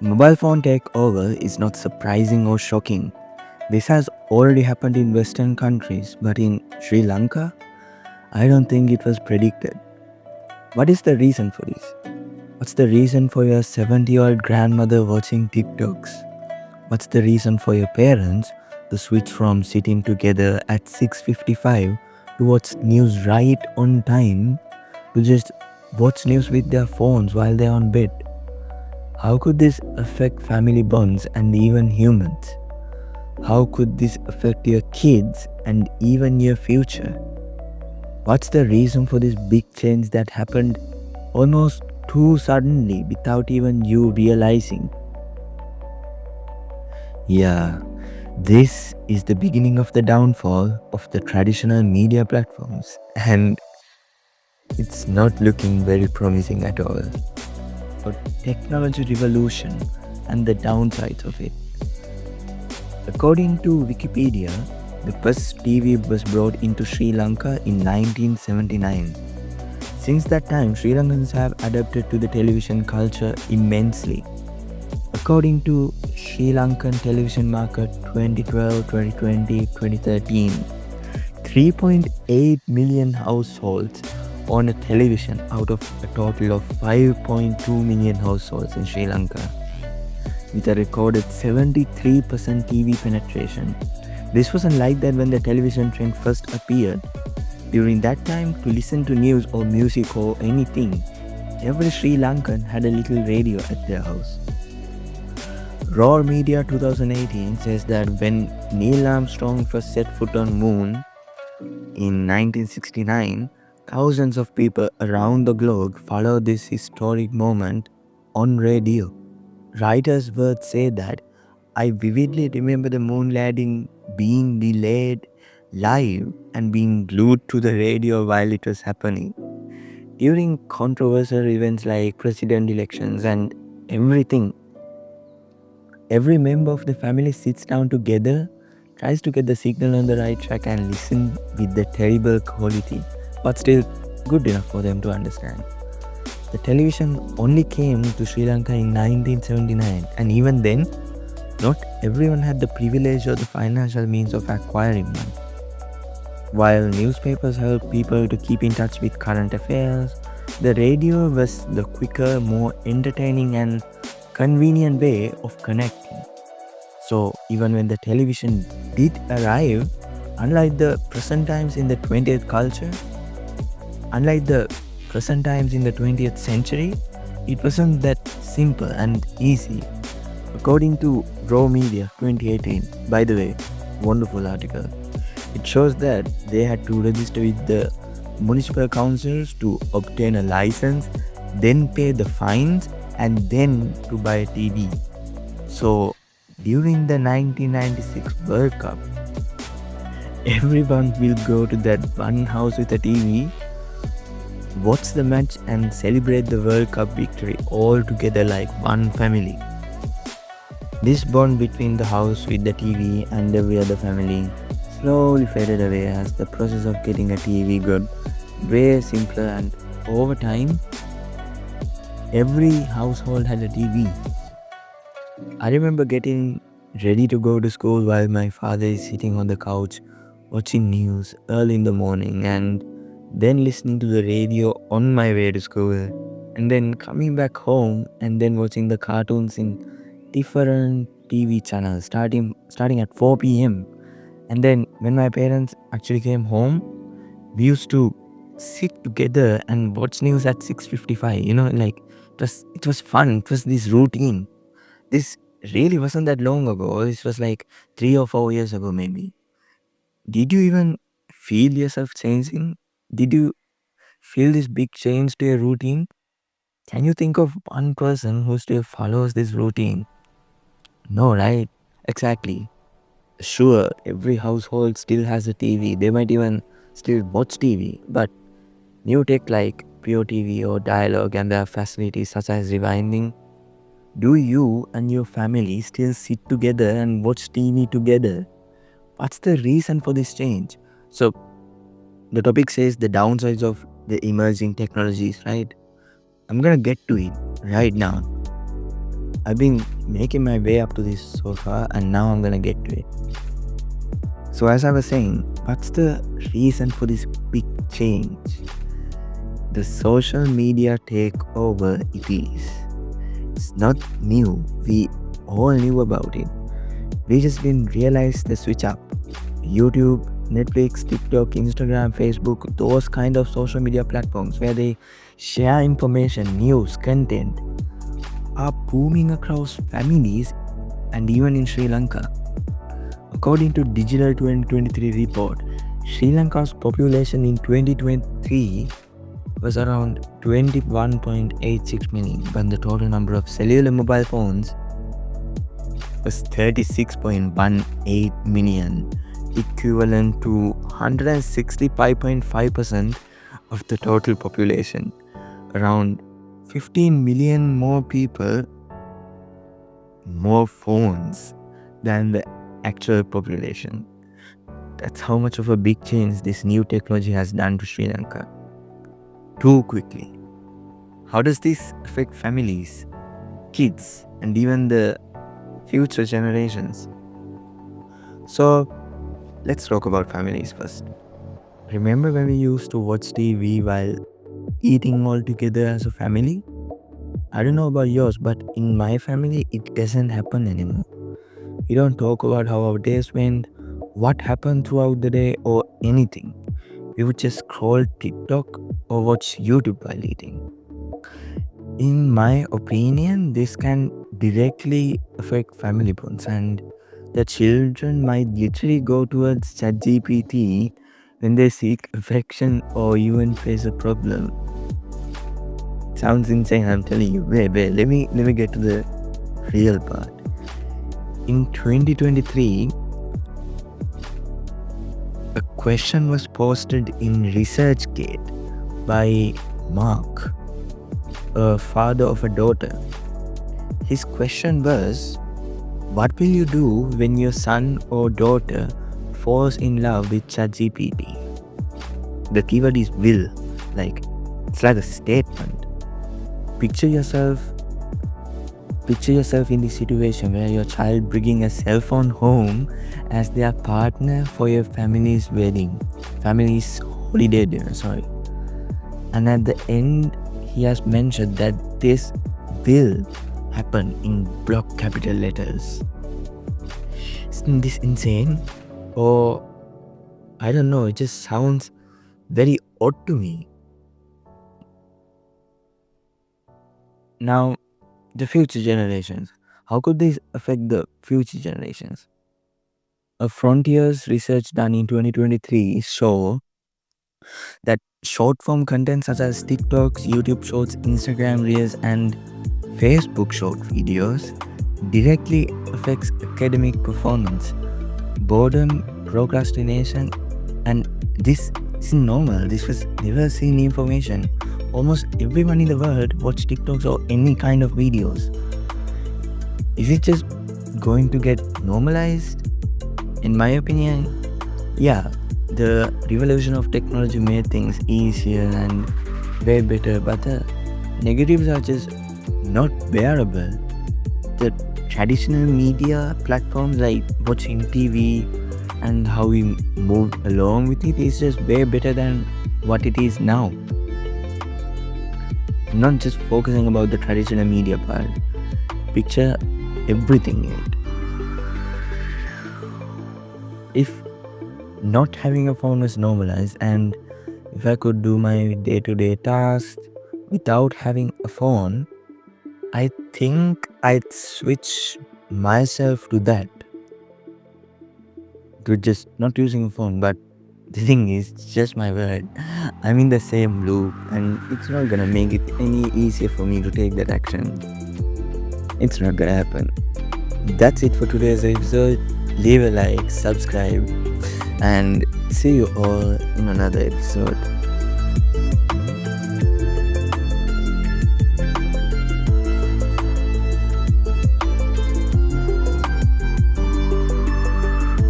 Mobile phone takeover is not surprising or shocking. This has already happened in Western countries, but in Sri Lanka, I don't think it was predicted. What is the reason for this? What's the reason for your 70-year-old grandmother watching TikToks? What's the reason for your parents to switch from sitting together at 6:55 to watch news right on time to just watch news with their phones while they're on bed? How could this affect family bonds and even humans? How could this affect your kids and even your future? What's the reason for this big change that happened almost too suddenly without even you realizing? Yeah, this is the beginning of the downfall of the traditional media platforms, and it's not looking very promising at all. But technology revolution and the downsides of it. According to Wikipedia, the first TV was brought into Sri Lanka in 1979. Since that time, Sri Lankans have adapted to the television culture immensely. According to Sri Lankan television market 2012, 2020, 2013, 3.8 million households own a television out of a total of 5.2 million households in Sri Lanka, with a recorded 73% TV penetration. This wasn't like that when the television trend first appeared. During that time, to listen to news or music or anything, every Sri Lankan had a little radio at their house. Raw Media 2018 says that when Neil Armstrong first set foot on moon in 1969, thousands of people around the globe followed this historic moment on radio. Writers' words say that I vividly remember the moon landing being delayed live and being glued to the radio while it was happening. During controversial events like president elections and everything, every member of the family sits down together, tries to get the signal on the right track and listen with the terrible quality, but still good enough for them to understand. The television only came to Sri Lanka in 1979, and even then, not everyone had the privilege or the financial means of acquiring one. While newspapers helped people to keep in touch with current affairs, the radio was the quicker, more entertaining, and convenient way of connecting. So, even when the television did arrive, unlike the present times in the 20th culture, unlike the present times in the 20th century, it wasn't that simple and easy. According to Raw Media 2018, by the way, wonderful article, it shows that they had to register with the municipal councils to obtain a license, then pay the fines, and then to buy a TV. So, during the 1996 World Cup, everyone will go to that one house with a TV, watch the match, and celebrate the World Cup victory all together like one family. This bond between the house with the TV and every other family slowly faded away as the process of getting a TV got way simpler, and over time, every household had a TV. I remember getting ready to go to school while my father is sitting on the couch watching news early in the morning, and then listening to the radio on my way to school, and then coming back home and then watching the cartoons in different TV channels starting at 4 p.m. And then when my parents actually came home, we used to sit together and watch news at 6:55. Like it was fun. It was this routine. This really wasn't that long ago. This was like 3 or 4 years ago, maybe. Did you even feel yourself changing? Did you feel this big change to your routine? Can you think of one person who still follows this routine? No, right? Exactly. Sure, every household still has a TV. They might even still watch TV. But new tech like Pure TV or Dialogue and their facilities such as rewinding, do you and your family still sit together and watch TV together? What's the reason for this change? So, the topic says the downsides of the emerging technologies, right? I'm gonna get to it right now. I've been making my way up to this so far, and now I'm gonna get to it. So as I was saying, what's the reason for this big change? The social media takeover it is. It's not new. We all knew about it. We just didn't realize the switch up. YouTube, Netflix, TikTok, Instagram, Facebook, those kind of social media platforms where they share information, news, content are booming across families and even in Sri Lanka. According to Digital 2023 report, Sri Lanka's population in 2023 was around 21.86 million, but the total number of cellular mobile phones was 36.18 million, equivalent to 165.5% of the total population. Around 15 million more people, more phones than the actual population. That's how much of a big change this new technology has done to Sri Lanka. Too quickly. How does this affect families, kids, and even the future generations? So, let's talk about families first. Remember when we used to watch TV while eating all together as a family? I don't know about yours, but in my family, it doesn't happen anymore. We don't talk about how our days went, what happened throughout the day, or anything. We would just scroll TikTok or watch YouTube while eating. In my opinion, this can directly affect family bonds, and the children might literally go towards ChatGPT when they seek affection or even face a problem. Sounds insane, I'm telling you. Wait, let me get to the real part. In 2023, a question was posted in ResearchGate by Mark, a father of a daughter. His question was, what will you do when your son or daughter falls in love with ChatGPT? The keyword is will. It's like a statement. Picture yourself in this situation where your child bringing a cell phone home as their partner for your family's holiday dinner, and at the end he has mentioned that this will happen in block capital letters. Isn't this insane? Or I don't know, it just sounds very odd to me. Now, the future generations. How could this affect the future generations? A Frontiers research done in 2023 show that short-form content such as TikToks, YouTube Shorts, Instagram Reels, and Facebook Short videos directly affects academic performance, boredom, procrastination, and this isn't normal. This was never seen information. Almost everyone in the world watch TikToks or any kind of videos. Is it just going to get normalized? In my opinion, yeah, the revolution of technology made things easier and way better, but the negatives are just not bearable. The traditional media platforms like watching TV and how we moved along with it is just way better than what it is now. Not just focusing about the traditional media part. Picture everything in it. If not having a phone was normalized, and if I could do my day-to-day tasks without having a phone, I think I'd switch myself to that. To just not using a phone, but the thing is, it's just my word. I'm in the same loop, and it's not gonna make it any easier for me to take that action. It's not gonna happen. That's it for today's episode. Leave a like, subscribe, and see you all in another episode.